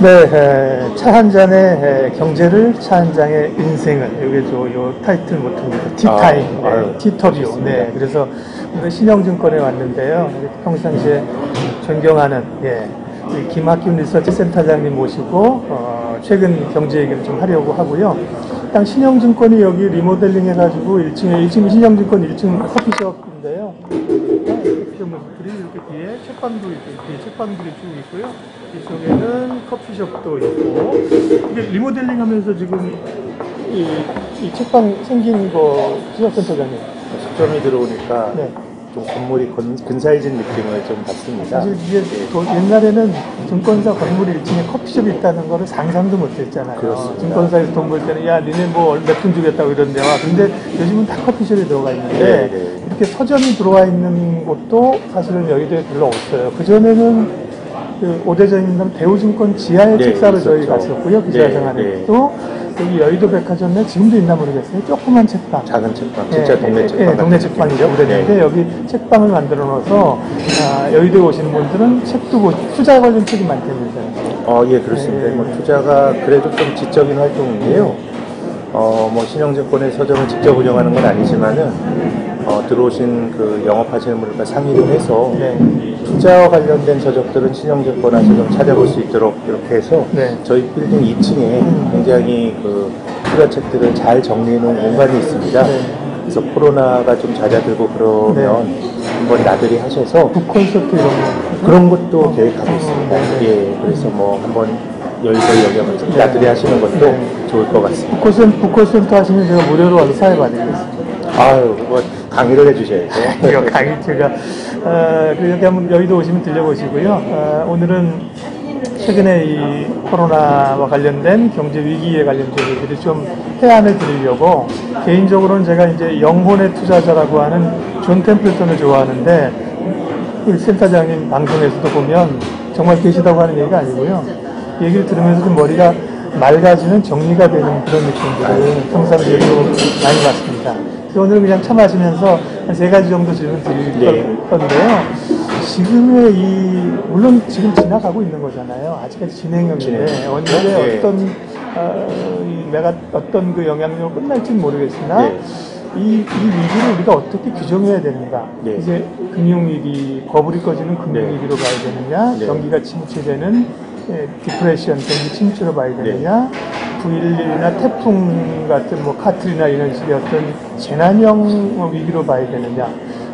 네, 차 한 잔의 경제를, 차 한 잔의 인생을, 이게 요 타이틀 모토입니다. 티타임, 티터뷰. 네, 그래서 오늘 신영증권에 왔는데요. 평상시에 존경하는 우리 김학균 리서치 센터장님 모시고 최근 경제 얘기를 좀 하려고 하고요. 일단 신영증권이 여기 리모델링 해가지고 1층에 신영증권 1층 커피숍인데요. 커피숍 모습들이 이렇게 뒤에 책방도 있고, 뒤에 책방들이 쭉 있고요. 이쪽에는 커피숍도 있고, 이게 리모델링 하면서 지금 이 책방 생긴 거, 신영센터장님. 식점이 들어오니까 네. 좀 건물이 근사해진 느낌을 좀 받습니다. 사실 이게 옛날에는 증권사 건물 1층에 커피숍이 있다는 거를 상상도 못 했잖아요. 그렇습니다. 증권사에서 돈 벌 때는 야 니네 뭐 몇 푼 주겠다고 이런데 와 근데 요즘은 다 커피숍이 들어가 있는데 네. 이렇게 서점이 들어와 있는 곳도 사실은 여의도에 별로 없어요. 그전에는 그 오대전이나 대우증권 지하의 책사로 있었죠. 저희 갔었고요. 기자생활에도 여기 여의도 백화점 내 지금도 있나 모르겠어요. 조그만 책방. 작은 책방, 진짜 동네 책방. 동네 책방이죠. 오래됐는데 여기 책방을 만들어 놓아서 여의도에 오시는 분들은 책도 보고 투자 관련 책이 많다면서요. 예, 그렇습니다. 뭐 투자가 그래도 좀 지적인 활동인데요. 뭐 신영증권의 서점을 직접 운영하는 건 아니지만은 들어오신 그 영업하시는 분들과 상의를 해서 투자와 관련된 서적들은 신영증권에서 좀 찾아볼 수 있도록 이렇게 해서 저희 빌딩 2층에 굉장히 그 투자책들을 잘 정리해 놓은 공간이 있습니다. 그래서 코로나가 좀 잦아들고 그러면 한번 나들이 하셔서 북콘서트 이런 거 그런 것도 계획하고 있습니다. 예, 그래서 뭐 한번 여기 한번 나들이 하시는 것도 좋을 것 같습니다. 북콘서트 하시면 제가 무료로 와서 사회 받으겠습니다. 아유, 뭐 강의를 해주셔야죠. 이거 강의 제가 여기 한번 여의도 오시면 들려보시고요. 오늘은 최근에 이 코로나와 관련된 경제 위기에 관련된 얘기를 좀 해안을 드리려고 개인적으로는 제가 이제 영혼의 투자자라고 하는 존 템플턴을 좋아하는데 우리 센터장님 방송에서도 보면 정말 계시다고 하는 얘기가 아니고요. 얘기를 들으면서 좀 머리가 맑아지는 정리가 되는 그런 느낌들을 평상시에도 많이 받습니다. 그래서 오늘 그냥 차 마시면서 한 3가지 정도 질문 드릴 건데요. 지금의 물론 지금 지나가고 있는 거잖아요. 아직까지 진행형인데 언제 어떤 그 영향력으로 끝날지는 모르겠으나 이 위기를 우리가 어떻게 규정해야 되는가. 이제 금융위기, 버블이 꺼지는 금융위기로 봐야 되느냐, 경기가 침체되는 디프레션, 경기 침체로 봐야 되느냐, 9.11이나 태풍 같은 뭐 카트리나 이런 식의 어떤 재난형 위기로 봐야 되느냐,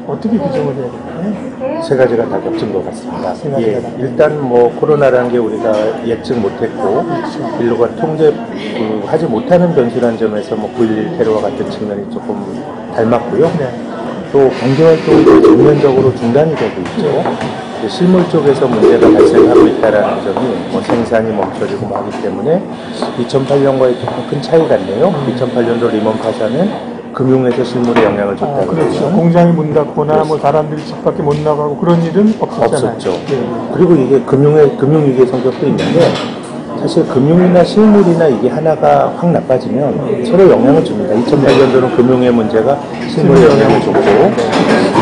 어떻게 규정을 해야 되나요? 3가지가 다 겹친 것 같습니다. 일단 뭐 코로나라는 게 우리가 예측 못했고 인류가 통제하지 못하는 변수라는 점에서 뭐 9.11 테러와 같은 측면이 조금 닮았고요. 또 경제활동이 전면적으로 중단이 되고 있죠. 실물 쪽에서 문제가 발생하고 있다는 점이 뭐 생산이 멈춰지고 뭐 하기 때문에 2008년과의 조금 큰 차이 같네요. 2008년도 리먼 파산은 금융에서 실물에 영향을 줬다고. 그렇죠. 공장이 문 닫거나 뭐 사람들이 집 밖에 못 나가고 그런 일은 없었죠. 그리고 이게 금융위기의 성격도 있는데 사실 금융이나 실물이나 이게 하나가 확 나빠지면 서로 영향을 줍니다. 2008년도는 금융의 문제가 실물에 영향을 줬고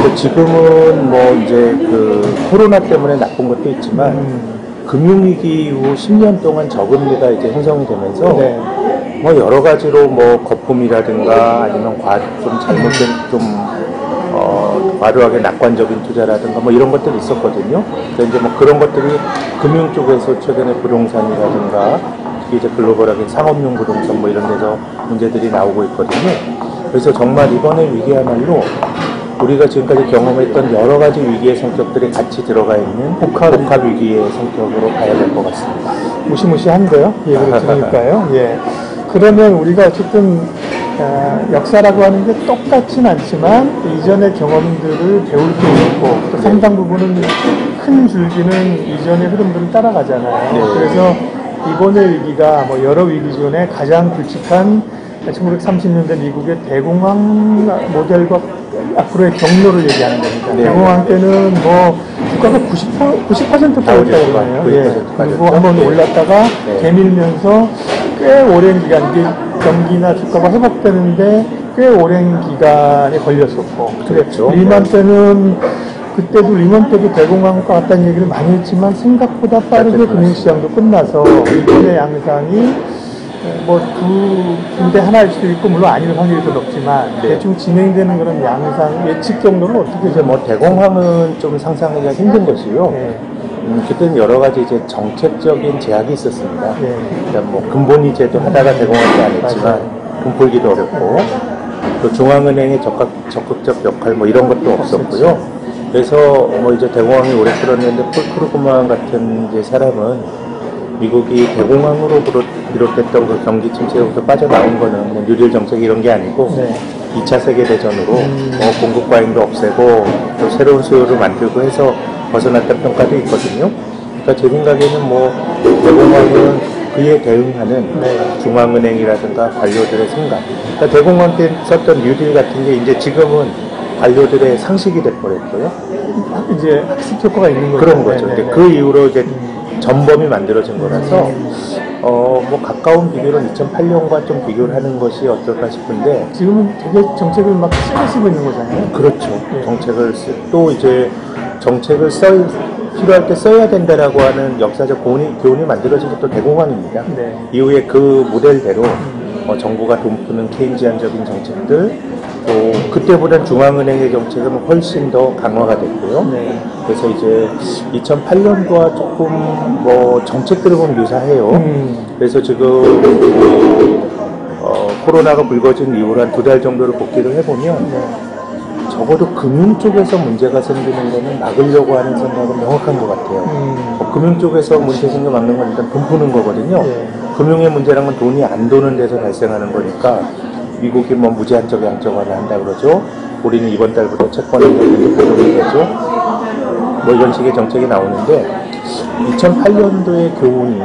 또 지금은 뭐 이제 그 코로나 때문에 나쁜 것도 있지만 금융위기 이후 10년 동안 저금리가 이제 형성이 되면서 뭐 여러 가지로 뭐 거품이라든가 아니면 좀 잘못된 과도하게 낙관적인 투자라든가 뭐 이런 것들이 있었거든요. 그래서 이제 뭐 그런 것들이 금융 쪽에서 최근에 부동산이라든가 특히 이제 글로벌하게 상업용 부동산 뭐 이런 데서 문제들이 나오고 있거든요. 그래서 정말 이번에 위기야말로 우리가 지금까지 경험했던 여러 가지 위기의 성격들이 같이 들어가 있는 복합 위기의 성격으로 가야 될 것 같습니다. 무시무시한데요? 얘기를 들으니까요. 그러면 우리가 어쨌든 역사라고 하는 게 똑같진 않지만 이전의 경험들을 배울 게 있고 또 상당 부분은 큰 줄기는 이전의 흐름들을 따라가잖아요. 그래서 이번의 위기가 뭐 여러 위기 중에 가장 굵직한 1930년대 미국의 대공황 모델과 앞으로의 경로를 얘기하는 겁니다. 대공황 때는 뭐 주가가 90% 빠졌다고 그러네요. 그리고 한번 올랐다가 되밀면서 꽤 오랜 기간, 이게 경기나 주가가 회복되는데 꽤 오랜 기간에 걸렸었고, 그랬죠. 리만 때는 그때도 리먼 때도 대공황 과 같다는 얘기를 많이 했지만 생각보다 빠르게 금융시장도 끝나서 이번의 양상이 뭐 두 군데 하나일 수도 있고 물론 아닐 확률이 더 높지만 네. 대충 진행되는 그런 양상 예측 정도는 어떻게 이제 뭐 대공황은 좀 상상하기가 힘든 것이요. 네. 그때는 여러 가지 이제 정책적인 제약이 있었습니다. 네. 일단 뭐 근본이제도 하다가 대공황이 안 했지만 돈 풀기도 어렵고 또 중앙은행의 적극적 역할 뭐 이런 것도 없었고요. 그래서 뭐 이제 대공황이 오래 끌었는데 폴 크루그만 같은 이제 사람은 미국이 대공황으로 비롯했던 그 경기 침체로부터 빠져나온 거는 뭐 뉴딜 정책 이런 게 아니고 네. 2차 세계대전으로 공급 과잉도 없애고 또 새로운 수요를 만들고 해서 벗어났다는 평가도 있거든요. 그러니까 제 생각에는 뭐 대공황은 그에 대응하는 네. 중앙은행이라든가 관료들의 생각. 그러니까 대공황 때 썼던 뉴딜 같은 게 이제 지금은 관료들의 상식이 돼버렸고요. 이제 학습 효과가 있는 거죠. 그런 거죠. 네, 근데 네, 그 이후로 이제 전범이 만들어진 거라서 뭐 가까운 비교는 2008년과 좀 비교를 하는 것이 어떨까 싶은데 지금은 되게 정책을 막 세게 쓰고 있는 거잖아요. 그렇죠. 네. 정책을 또 이제 정책을 필요할 때 써야 된다라고 하는 역사적 교훈이 만들어진 것도 대공황입니다. 네. 이후에 그 모델대로 정부가 돈 푸는 케인지안적인 정책들 또 그때보다는 중앙은행의 정책은 훨씬 더 강화가 됐고요. 네. 그래서 이제 2008년도와 조금 뭐 정책들을 보면 유사해요. 그래서 지금 코로나가 불거진 이후로 한 2달 정도를 복귀를 해보면 네. 적어도 금융 쪽에서 문제가 생기는 거는 막으려고 하는 생각은 명확한 것 같아요. 금융 쪽에서 문제 생겨 막는 건 일단 돈 푸는 거거든요. 네. 금융의 문제란 건 돈이 안 도는 데서 발생하는 거니까 미국이 뭐 무제한적 양적완을 한다 그러죠. 우리는 이번 달부터 채권을 가동이 되죠. 뭐 이런 식의 정책이 나오는데 2008년도의 교훈이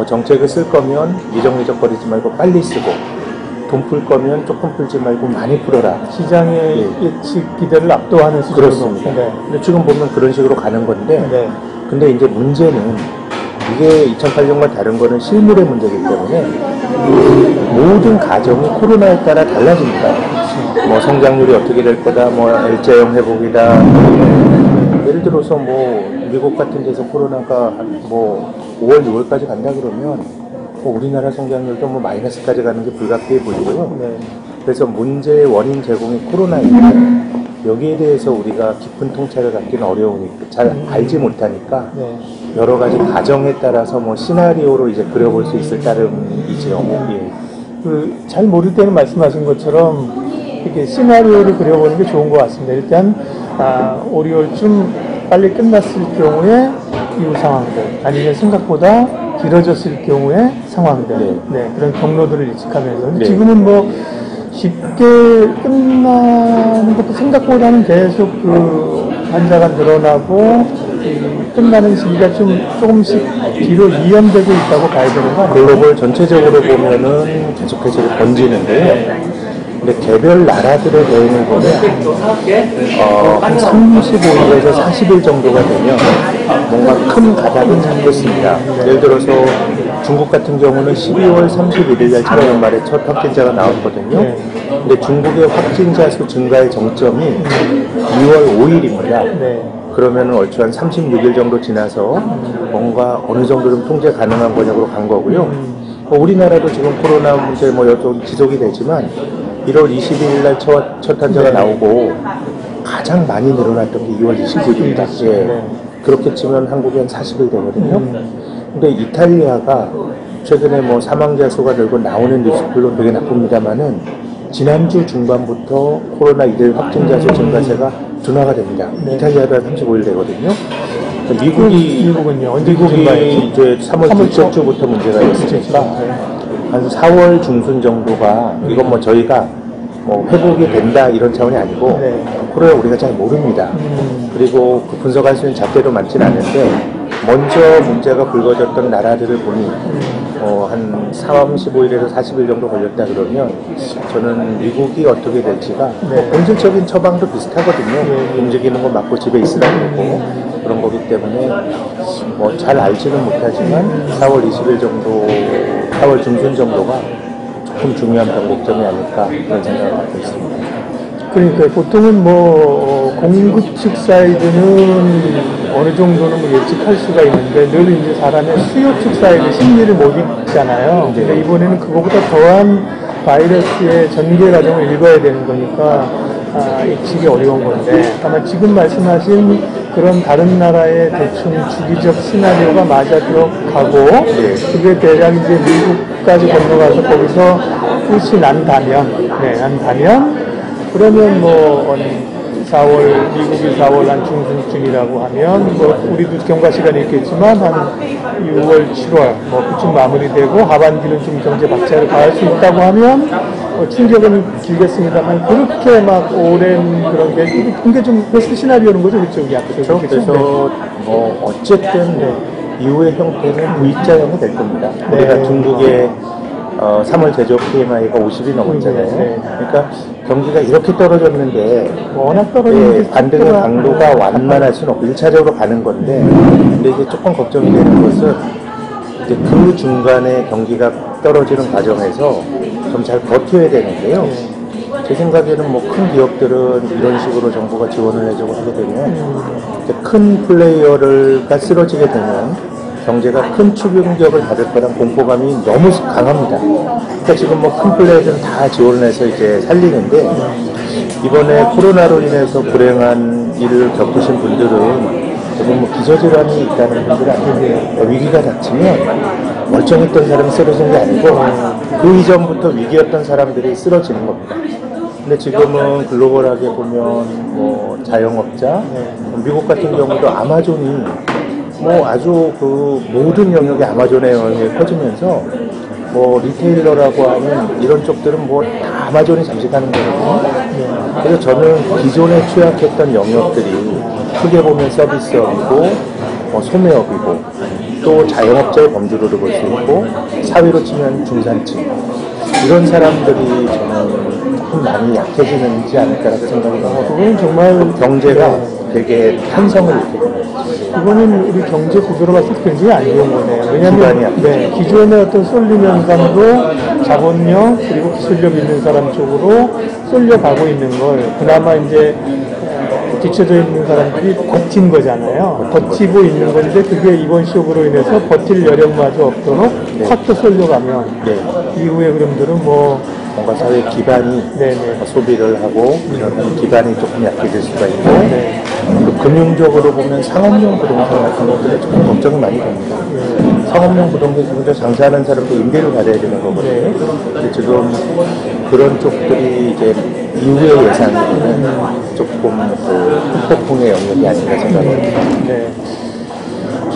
정책을 쓸 거면 미적거리지 말고 빨리 쓰고 돈 풀 거면 조금 풀지 말고 많이 풀어라. 시장의 예측 기대를 압도하는 수준으로. 그렇습니다. 네. 근데 지금 보면 그런 식으로 가는 건데 네. 근데 이제 문제는 이게 2008년과 다른 거는 실물의 문제이기 때문에 모든 가정이 코로나에 따라 달라집니다. 뭐 성장률이 어떻게 될 거다, 뭐 L자형 회복이다. 예를 들어서 뭐 미국 같은 데서 코로나가 뭐 5월, 6월까지 간다 그러면 우리나라 성장률도 뭐 마이너스까지 가는 게 불가피해 보이고요. 네. 그래서 문제의 원인 제공이 코로나인데 여기에 대해서 우리가 깊은 통찰을 갖기는 어려우니까 잘 알지 못하니까 네. 여러 가지 가정에 따라서 뭐 시나리오로 이제 그려볼 수 있을 따름이죠. 예. 잘 모를 때는 말씀하신 것처럼 이렇게 시나리오를 그려보는 게 좋은 것 같습니다. 일단 5, 6월쯤 빨리 끝났을 경우에 이후 상황들 아니면 생각보다 길어졌을 경우에 상황들 네, 그런 경로들을 예측하면서 네. 지금은 뭐 쉽게 끝나는 것도 생각보다는 계속 그 환자가 늘어나고 끝나는 시기가 조금씩 뒤로 이연되고 있다고 봐야 되는 거 아니에요? 글로벌 전체적으로 보면은 계속해서 번지는데요. 근데 개별 나라들의 대응을 보면 한 35일에서 40일 정도가 되면 뭔가 큰 가닥은 잡겠습니다. 예를 들어서 중국 같은 경우는 12월 31일 날 작년 말에 첫 확진자가 나왔거든요. 근데 중국의 확진자 수 증가의 정점이 2월 5일입니다. 그러면 얼추 한 36일 정도 지나서 뭔가 어느 정도는 통제 가능한 번역으로 간 거고요. 우리나라도 지금 코로나 문제 뭐 좀 지속이 되지만 1월 22일 날 첫 환자가 나오고 가장 많이 늘어났던 게 2월 20일입니다. 예. 그렇게 치면 한국이 한 40일 되거든요. 근데 이탈리아가 최근에 뭐 사망자 수가 늘고 나오는 뉴스들로 되게 나쁩니다만은 지난주 중반부터 코로나 이들 확진자 수 증가세가 둔화가 됩니다. 이탈리아도 한 35일 되거든요. 미국은요? 미국이 이제 3월 둘째 주부터 문제가 있으니까 한 4월 중순 정도가 이건 뭐 저희가 뭐 회복이 된다 이런 차원이 아니고 코로나 우리가 잘 모릅니다. 그리고 그 분석할 수 있는 잣대도 많지는 않은데 먼저 문제가 불거졌던 나라들을 보니 한 35일에서 40일 정도 걸렸다 그러면 저는 미국이 어떻게 될지가 뭐 본질적인 처방도 비슷하거든요. 움직이는 거 막고 집에 있으라고 그러고 그런 거기 때문에 뭐 잘 알지는 못하지만 4월 20일 정도, 4월 중순 정도가 조금 중요한 변곡점이 아닐까 그런 생각을 갖고 있습니다. 그러니까 보통은 뭐 공급 측 사이드는 어느 정도는 뭐 예측할 수가 있는데 늘 이제 사람의 수요 측 사이드 심리를 못 읽잖아요. 근데 이번에는 그거보다 더한 바이러스의 전개 과정을 읽어야 되는 거니까 예측이 어려운 건데 아마 지금 말씀하신 그런 다른 나라의 대충 주기적 시나리오가 맞아 들어가고 그게 대략 이제 미국까지 건너가서 거기서 훨씬 난다면 그러면 뭐 4월 미국이 4월 한 중순쯤이라고 하면 뭐 우리도 경과 시간이 있겠지만 한 6월 7월 뭐 그쯤 마무리되고 하반기는 좀 경제 박차를 가할 수 있다고 하면 충격은 길겠습니다만 그렇게 막 오랜 그런 게 그게 좀 베스트 시나리오는 거죠 그쪽이 그렇죠. 그래서 뭐 어쨌든 이후의 형태는 V자형이 될 겁니다. 우리가 중국의 3월 제조업 PMI가 50이 넘었잖아요. 그러니까 경기가 이렇게 떨어졌는데 워낙 떨어지는데 반등의 강도가 완만할 수는 없고 1차적으로 가는 건데 근데 이제 조금 걱정이 되는 것은 이제 그 중간에 경기가 떨어지는 과정에서 좀 잘 버텨야 되는데요. 제 생각에는 뭐 큰 기업들은 이런 식으로 정부가 지원을 해주고 하게 되면 이제 큰 플레이어가 쓰러지게 되면 경제가 큰 충격을 받을 거란 공포감이 너무 강합니다. 그러니까 지금 뭐 큰 플레이어들은 다 지원을 해서 이제 살리는데 이번에 코로나로 인해서 불행한 일을 겪으신 분들은 대부분 뭐 기저질환이 있다는 분들이 아닌데 위기가 닥치면 멀쩡했던 사람이 쓰러지는 게 아니고 그 이전부터 위기였던 사람들이 쓰러지는 겁니다. 근데 지금은 글로벌하게 보면 뭐 자영업자, 미국 같은 경우도 아마존이 뭐 아주 그 모든 영역이 아마존의 영역이 커지면서 뭐 리테일러라고 하는 이런 쪽들은 뭐 다 아마존이 잠식하는 거거든요. 그래서 저는 기존에 취약했던 영역들이 크게 보면 서비스업이고 소매업이고 또 자영업자의 범주로도 볼 수 있고 사회로 치면 중산층 이런 사람들이 저는 조금 많이 약해지는지 않을까라고 생각이 듭니다. 그건 정말 경제가 되게 탄성을 잃게 됩니다. 이거는 우리 경제 구조로 봤을 때 굉장히 안 좋은 거네요. 왜냐하면 기존의 어떤 쏠림 현상도 자본력 그리고 기술력 있는 사람 쪽으로 쏠려가고 있는 걸 그나마 이제 뒤쳐져 있는 사람들이 버틴 거잖아요. 버티고 있는 건데 그게 이번 쇼크로 인해서 버틸 여력마저 없도록 확 또 쏠려가면 이후의 흐름들은 뭐 뭔가 사회 기반이 소비를 하고 이런 기반이 조금 약해질 수가 있고 또 금융적으로 보면 상업용 부동산 같은 것들에 조금 걱정이 많이 됩니다. 상업용 부동산 장사하는 사람도 임대를 받아야 되는 거거든요. 근데 지금 그런 쪽들이 이제 이후의 예상에는 조금 그 폭풍의 영역이 아닌가 생각합니다.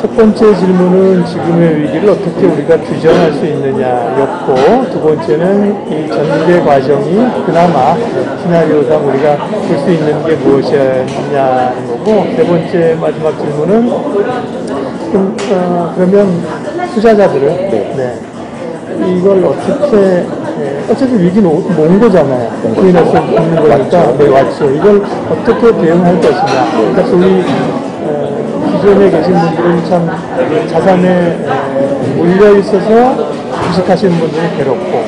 첫 번째 질문은 지금의 위기를 어떻게 우리가 규정할 수 있느냐였고 두 번째는 이 전개 과정이 그나마 시나리오상 우리가 볼 수 있는 게 무엇이냐는 거고 세 번째 마지막 질문은 그러면 투자자들은 이걸 어떻게 어차피 위기는 온 거잖아요. 코인에서 있는 거니까 왔죠. 이걸 어떻게 대응할 것이냐. 그러니까 소위 기존에 계신 분들은 참 자산에 몰려 있어서 주식하시는 분들은 괴롭고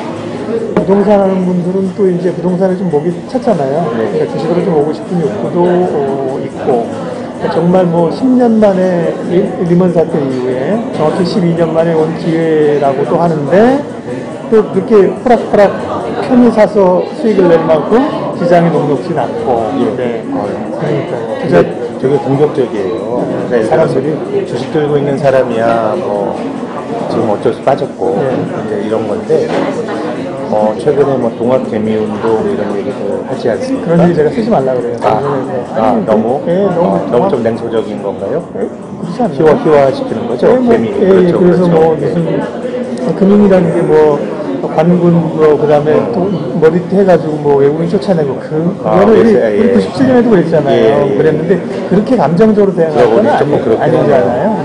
부동산 하는 분들은 또 이제 부동산에 좀 목이 찼잖아요. 그러니까 주식으로 좀 오고 싶은 욕구도 있고 정말 뭐 10년 만에 리먼 사태 이후에 정확히 12년 만에 온 기회라고도 하는데 또 그렇게 호락호락 편히 사서 수익을 낼 만큼 시장이 녹록진 않고 그러니까요. 되게 공격적이에요. 그러니까 사람들이 주식 들고 있는 사람이야 뭐 지금 어쩔 수 빠졌고 이제 이런 건데 최근에 뭐 동학 개미 운동 이런 얘기도 하지 않습니까? 그런 얘기 제가 쓰지 말라 그래요. 너무 좀 냉소적인 건가요? 그렇지 않나요? 희화시키는 거죠? 개미. 그렇죠. 그래서 뭐 무슨 금융이라는 게 뭐 관군 뭐 그다음에 또 머리띠 해가지고 뭐 외국인 쫓아내고 그거는 우리 97년에도 그랬잖아요. 그랬는데 그렇게 감정적으로 대응할 건 아니잖아요.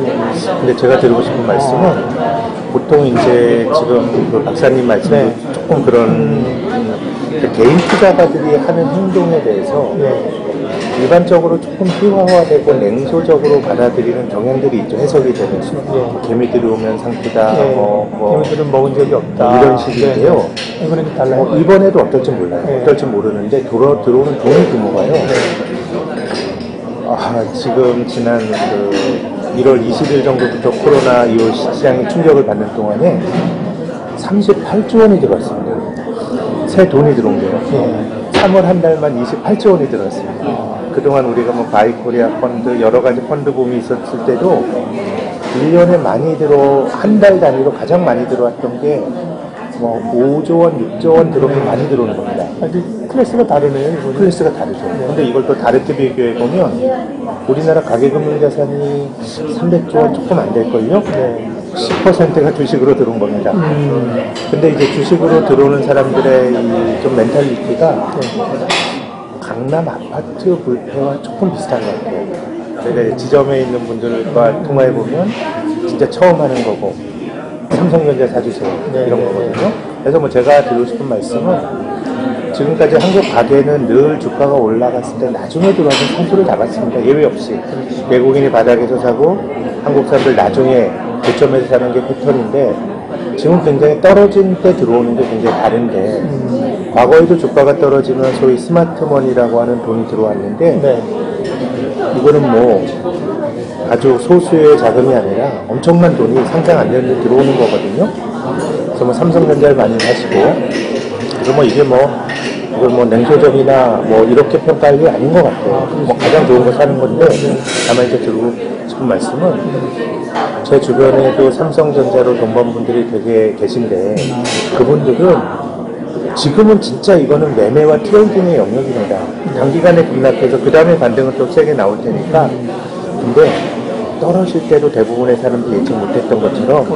근데 제가 드리고 싶은 말씀은 보통 이제 지금 그 박사님 말씀도 조금 그런 개인 투자가들이 하는 행동에 대해서 일반적으로 조금 희화화되고 냉소적으로 받아들이는 경향들이 있죠. 해석이 되는 개미들이 오면 상투다, 개미들은 먹은 적이 없다, 이런 식인데요. 네. 이번에는 달라요. 이번에도 어떨지 몰라요. 네. 어떨지 모르는데 들어오는 돈의 규모가요. 지금 지난 1월 20일 정도부터 코로나 이후 시장이 충격을 받는 동안에 38조 원이 들어왔습니다. 새 돈이 들어온 게요. 3월 한 달만 28조 원이 들어왔습니다. 그동안 우리가 뭐 바이코리아 펀드, 여러 가지 펀드 붐이 있었을 때도 1년에 많이 한 달 단위로 가장 많이 들어왔던 게 뭐 5조 원, 6조 원 들어오면 많이 들어오는 겁니다. 클래스가 다르네요. 이거는. 클래스가 다르죠. 근데 이걸 또 다르게 비교해 보면 우리나라 가계금융자산이 300조 원 조금 안 될걸요? 10%가 주식으로 들어온 겁니다. 근데 이제 주식으로 들어오는 사람들의 이 좀 멘탈리티가 강남 아파트 불패와 조금 비슷한 것 같아요. 저희가 지점에 있는 분들과 통화해 보면 진짜 처음 하는 거고 삼성전자 사주세요 이런 거거든요. 그래서 뭐 제가 드리고 싶은 말씀은 지금까지 한국 가게는 늘 주가가 올라갔을 때 나중에 들어와서 선수를 잡았습니다. 예외 없이 외국인이 바닥에서 사고 한국 사람들 나중에 고점에서 사는 게 패턴인데 지금 굉장히 떨어진 때 들어오는 게 굉장히 다른데 과거에도 주가가 떨어지면 소위 스마트머니라고 하는 돈이 들어왔는데 이거는 뭐 아주 소수의 자금이 아니라 엄청난 돈이 상상 안 되는 데 들어오는 거거든요. 그래서 뭐 삼성전자를 많이 사시고 그래서 뭐 이게 이걸 뭐 냉소적이나 뭐 이렇게 평가할 게 아닌 것 같아요. 뭐 가장 좋은 거 사는 건데 다만 이제 드리고 싶은 말씀은 제 주변에도 삼성전자로 돈 번 분들이 되게 계신데 그분들은 지금은 진짜 이거는 매매와 트레이딩의 영역입니다. 단기간에 급락해서 그 다음에 반등은 또 세게 나올 테니까 근데 떨어질 때도 대부분의 사람들이 예측 못했던 것처럼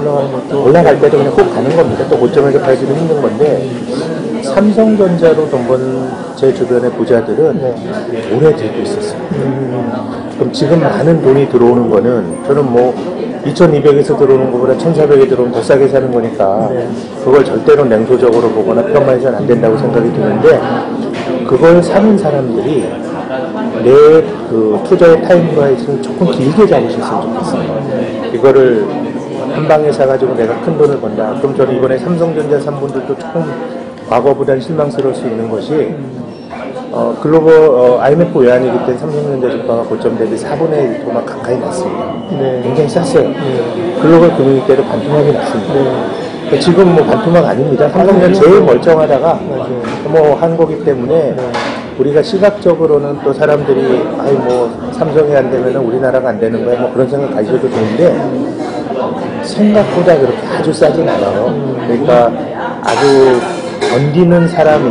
올라갈 때도 그냥 꼭 가는 겁니다. 또 고점에서 팔기도 힘든 건데 삼성전자로 돈 번 제 주변의 부자들은 오래 들고 있었어요. 그럼 지금 많은 돈이 들어오는 거는 저는 뭐 2200에서 들어오는 것보다 1400에 들어오면 더 싸게 사는 거니까 그걸 절대로 냉소적으로 보거나 폄하해서는 안 된다고 생각이 드는데 그걸 사는 사람들이 내 투자의 타임라인을 조금 길게 잡으셨으면 좋겠어요. 이거를 한 방에 사가지고 내가 큰 돈을 번다. 그럼 저는 이번에 삼성전자 산 분들도 조금 과거보다는 실망스러울 수 있는 것이 글로벌 IMF 외환위기 때 삼성전자 주가가 고점 대비 4분의 1 토막 가까이 났습니다. 굉장히 쌌어요. 글로벌 금융위기 때도 반토막이 났습니다. 지금 뭐 반토막 아닙니다. 삼성전자 제일 멀쩡하다가 뭐 한 거기 때문에 우리가 시각적으로는 또 사람들이 뭐 삼성이 안 되면 우리나라가 안 되는 거야 뭐 그런 생각 가지셔도 되는데 생각보다 그렇게 아주 싸진 않아요. 그러니까 아주 견디는 사람이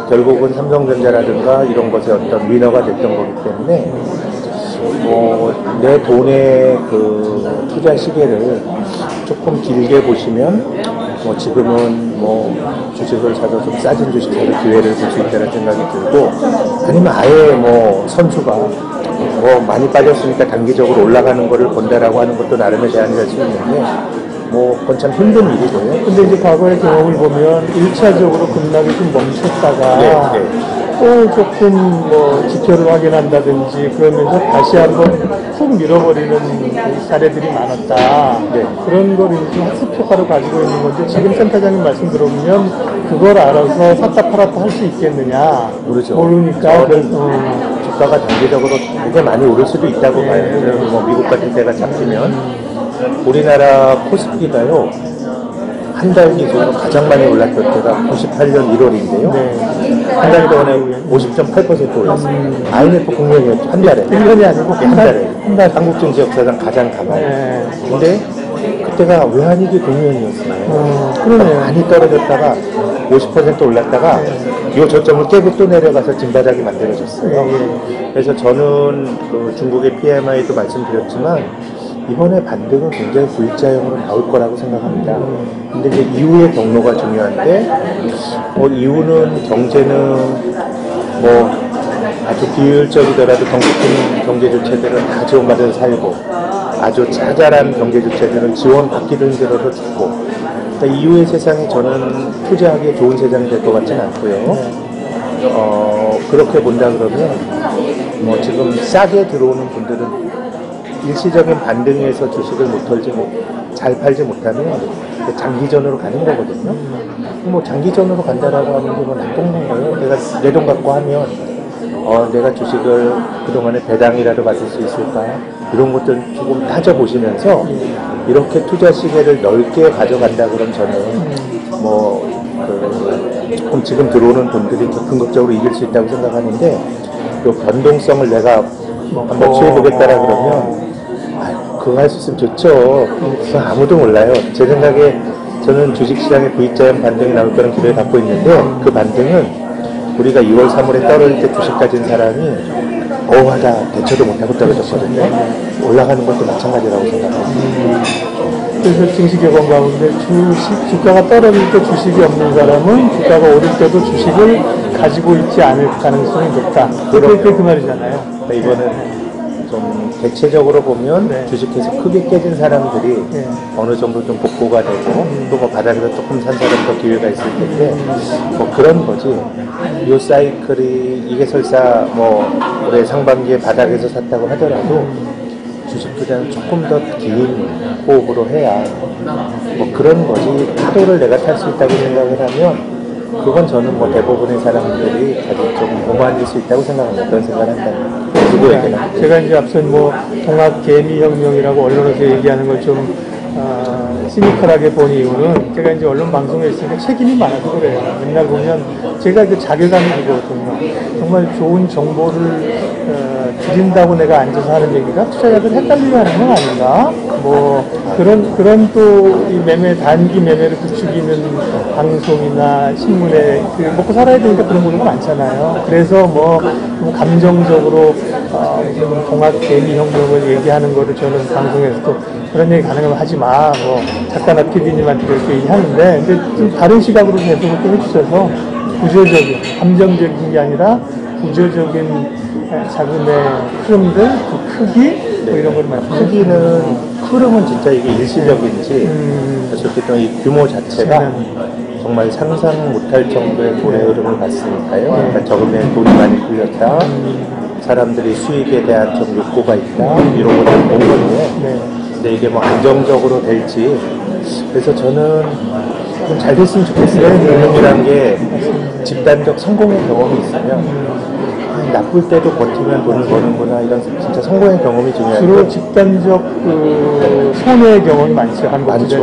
결국은 삼성전자라든가 이런 것에 어떤 위너가 됐던 거기 때문에 내 돈의 투자 시계를 조금 길게 보시면 지금은 주식을 사서 좀 싸진 주식 사서 기회를 볼 수 있다는 생각이 들고 아니면 아예 선수가 많이 빠졌으니까 단기적으로 올라가는 거를 본다라고 하는 것도 나름의 제한이 될 수 있는데 그건 참 힘든 일이고요. 근데 이제 과거의 경험을 보면 1차적으로 급락이 좀 멈췄다가 또 조금 지표를 확인한다든지 그러면서 다시 한번 훅 밀어버리는 사례들이 많았다. 그런 걸 이제 학습 효과로 가지고 있는 건데 지금 센터장님 말씀 들어보면 그걸 알아서 샀다 팔았다 할 수 있겠느냐. 그렇죠. 모르니까. 주가가 단기적으로 되게 많이 오를 수도 있다고 봐요. 미국 같은 데가 잡히면 우리나라 코스피가요 한 달 기준으로 가장 많이 올랐던 때가 98년 1월인데요 한 달 동안에 50.8% 올랐어요. IMF 국면이었죠. 한 달에 1년이 아니고 한 달에 한국 증시 역사상 가장 강한 근데 그때가 외환위기 국면이었어요. 그러네요. 많이 떨어졌다가 50% 올랐다가 이 저점을 깨고 또 내려가서 진바닥이 만들어졌어요. 그래서 저는 중국의 PMI도 말씀드렸지만 이번에 반등은 굉장히 V자형으로 나올 거라고 생각합니다. 근데 이제 이후의 경로가 중요한데, 이후는 경제는 아주 비효율적이더라도 덩치 경제 주체들은 다 지원받아서 살고, 아주 자잘한 경제 주체들은 지원받기도 힘들어서 죽고, 그러니까 이후의 세상이 저는 투자하기에 좋은 세상이 될 것 같지는 않고요. 그렇게 본다 그러면 뭐 지금 싸게 들어오는 분들은 일시적인 반등에서 주식을 잘 팔지 못하면 장기전으로 가는 거거든요. 뭐 장기전으로 간다라고 하는 게 뭐 나쁜 건가요? 내가 내 돈 갖고 하면 내가 주식을 그동안에 배당이라도 받을 수 있을까? 이런 것들 조금 따져보시면서 이렇게 투자 시계를 넓게 가져간다 그러면 저는 조금 지금 들어오는 돈들이 더 긍정적으로 이길 수 있다고 생각하는데 그 변동성을 내가 한번 취해보겠다라 그러면 그거 할 수 있으면 좋죠. 그건 아무도 몰라요. 제 생각에 저는 주식시장에 V자형 반등이 나올 거라는 기대를 갖고 있는데 그 반등은 우리가 2월, 3월에 떨어질 때 주식 가진 사람이 하다 대처도 못하고 떨어졌거든요. 올라가는 것도 마찬가지라고 생각합니다. 그래서 증시경험 가운데 주가가 떨어질 때 주식이 없는 사람은 주가가 오를 때도 주식을 가지고 있지 않을 가능성이 높다. 그게 그 말이잖아요. 이거는 좀 대체적으로 보면 주식에서 크게 깨진 사람들이 어느 정도 좀 복구가 되고 또 뭐 바닥에서 조금 산 사람도 기회가 있을 텐데 뭐 그런 거지. 이 사이클이 이게 설사 뭐 올해 상반기에 바닥에서 샀다고 하더라도 주식 투자는 조금 더 긴 호흡으로 해야 뭐 그런 거지. 파도를 내가 탈 수 있다고 생각을 하면 그건 저는 뭐 대부분의 사람들이 아주 좀 오만일 수 있다고 생각합니다. 그런 생각을 한다면 누구에게나. 제가 이제 앞선 뭐 동학 개미혁명이라고 언론에서 얘기하는 걸 좀 시니컬하게 본 이유는 제가 이제 언론 방송에 있으니까 책임이 많아서 그래요. 맨날 보면 제가 그 자괴감이 들거든요. 정말 좋은 정보를 드린다고 내가 앉아서 하는 얘기가 투자자들 헷갈리게 하는 건 아닌가? 뭐 그런 또 이 단기 매매를 부추기는 방송이나 신문에 먹고 살아야 되니까 그런 보도가 많잖아요. 그래서 뭐 감정적으로 무슨 동학 개미혁명을 얘기하는 거를 저는 방송에서도 그런 얘기 가능하면 하지 마. 뭐 작가나 PD님한테 그렇게 얘기하는데 근데 좀 다른 시각으로 해석을 또 해주셔서 구조적인 감정적인 게 아니라 구조적인 자금의 흐름들, 그 크기 뭐 이런 걸 말씀하시죠. 크기는 흐름은 진짜 이게 일시적인지 어쨌든 이 규모 자체가 정말 상상 못할 정도의 돈의 흐름을 봤으니까요. 그러니까 저금에 돈이 많이 풀렸다. 사람들이 수익에 대한 좀 욕구가 있다. 이런 것들을 본 건데 근데 이게 뭐 안정적으로 될지 그래서 저는 좀 잘 됐으면 좋겠어요. 금융이란 게 집단적 성공의 경험이 있으면 나쁠 때도 버티면 돈을 버는구나 이런 진짜 성공의 경험이 중요한데 주로 집단적 손해의 경험이 많죠. 많죠.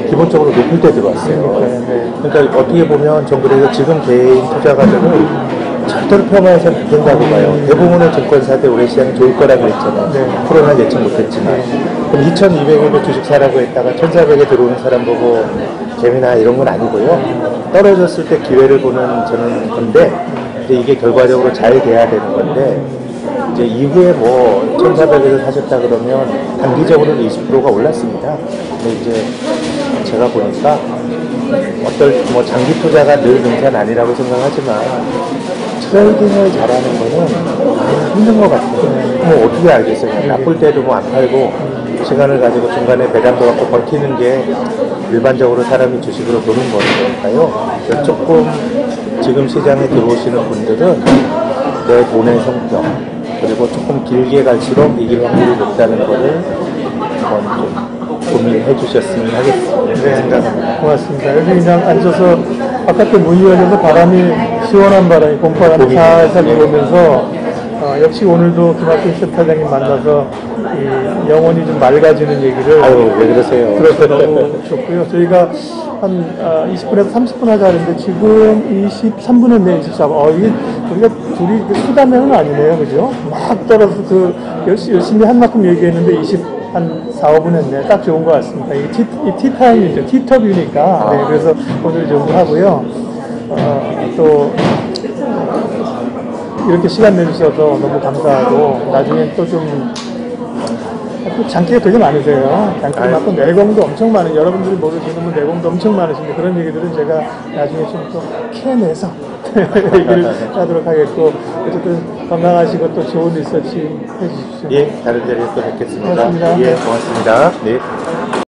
기본적으로 높을 때 들어왔어요. 그러니까 어떻게 보면 전 그래서 지금 개인 투자가들은 절대로 폄하해서는 안 된다고 봐요. 대부분의 증권사들 올해 시장이 좋을 거라고 했잖아요. 코로나 예측 못했지만 그럼 2,200원에 주식 사라고 했다가 1,400에 들어오는 사람 보고 재미나 이런 건 아니고요. 떨어졌을 때 기회를 보는 저는 건데 이게 결과적으로 잘 돼야 되는 건데 이제 이후에 뭐 1,400에서 사셨다 그러면 단기적으로는 20%가 올랐습니다. 근데 이제 제가 보니까 뭐 장기 투자가 늘 능사는 아니라고 생각하지만 트레이딩을 잘하는 거는 힘든 것 같아요. 뭐 어떻게 알겠어요. 나쁠 때도 뭐 안 팔고 시간을 가지고 중간에 배당도 갖고 버티는 게 일반적으로 사람이 주식으로 보는 거니까요. 조금 지금 시장에 들어오시는 분들은 내 돈의 성격 그리고 조금 길게 갈수록 이길 확률이 높다는 거를 한번 좀 고민해 주셨으면 하겠습니다. 생각합니다. 고맙습니다. 여기 그냥 앉아서 바깥에 문이 열려서 바람이 시원한 바람이 봄바람이 살살 불어오면서 역시 오늘도 김학균 센터장님 만나서 이 영혼이 좀 맑아지는 얘기를 왜 그러세요? 들어서 너무 좋고요. 저희가 한 20분에서 30분 하자 하는데 지금 23분 했네요. 24분. 이게 우리가 둘이 수다면은 아니네요. 그죠? 막 떨어서 열심히 한 만큼 얘기했는데 한 4, 5분 했네. 딱 좋은 것 같습니다. 이게 티타임이죠. 티톱이니까. 네, 그래서 오늘 좀 하고요. 또 이렇게 시간 내주셔서 너무 감사하고 나중에 또 좀 장기가 되게 많으세요. 장기가 많고 내공도 엄청 많은 여러분들이 모르시는 내공도 엄청 많으신데 그런 얘기들은 제가 나중에 좀 또 캐내서 얘기를 하도록 하겠고 어쨌든 건강하시고 또 좋은 리서치 해주십시오. 예, 다른 자리에 또 뵙겠습니다. 고맙습니다. 예, 고맙습니다. 네.